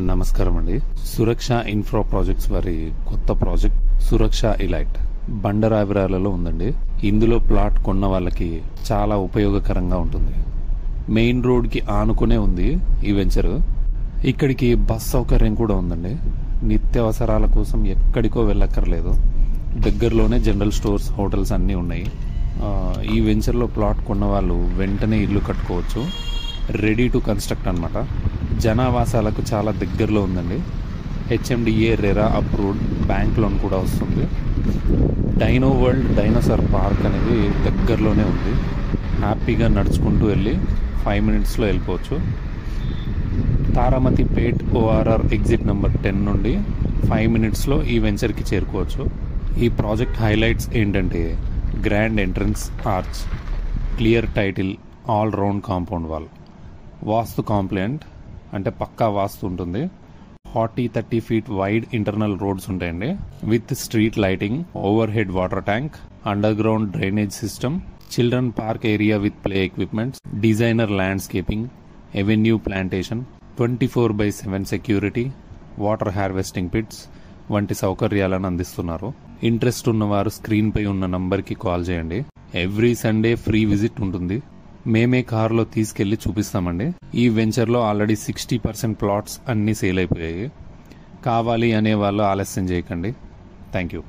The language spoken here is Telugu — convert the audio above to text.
నమస్కారం అండి. సురక్ష ఇన్ఫ్రా ప్రాజెక్ట్స్ వారి కొత్త ప్రాజెక్ట్ సురక్ష ఇలైట్ బండరావిరాలలో ఉందండి. ఇందులో ప్లాట్ కొన్న వాళ్ళకి చాలా ఉపయోగకరంగా ఉంటుంది. మెయిన్ రోడ్కి ఆనుకునే ఉంది ఈ వెంచర్. ఇక్కడికి బస్ సౌకర్యం కూడా ఉందండి. నిత్యావసరాల కోసం ఎక్కడికో వెళ్ళక్కర్లేదు. దగ్గరలోనే జనరల్ స్టోర్స్, హోటల్స్ అన్నీ ఉన్నాయి. ఈ వెంచర్లో ప్లాట్ కొన్న వాళ్ళు వెంటనే ఇల్లు కట్టుకోవచ్చు. రెడీ టు కన్స్ట్రక్ట్ అనమాట. జనావాసాలకు చాలా దగ్గరలో ఉందండి. HMDA RERA approved bank loan కూడా వస్తుంది. డైనో వరల్డ్ డైనోసార్ పార్క్ అనేది దగ్గరలోనే ఉంది. హ్యాపీగా నడుచుకుంటూ వెళ్ళి 5 minutesలో వెళ్ళిపోవచ్చు. Taramati Pet ORR exit number 10 నుండి 5 minutesలో ఈ వెంచర్కి చేరుకోవచ్చు. ఈ ప్రాజెక్ట్ హైలైట్స్ ఏంటంటే grand entrance arch, clear title, all round compound wall, vastu compliant అంటే పక్కా వాస్తు ఉంటుంది. 40-30 feet వైడ్ ఇంటర్నల్ రోడ్స్ ఉంటాయండి. With street lighting, overhead water tank, underground drainage system, children park area with play equipments, designer landscaping, avenue plantation, 24/7 security, water harvesting pits వంటి సౌకర్యాలను అందిస్తున్నారు. ఇంట్రెస్ట్ ఉన్నవారు స్క్రీన్ పై ఉన్న నంబర్కి కాల్ చేయండి. ఎవ్రీ సండే ఫ్రీ విజిట్ ఉంటుంది. మేమే కారులో తీసుకెళ్లి చూపిస్తామండి. ఈ వెంచర్లో ఆల్రెడీ 60% ప్లాట్స్ అన్నీ సేల్ అయిపోయాయి. కావాలి అనే వాళ్ళు ఆలస్యం చేయకండి. Thank you.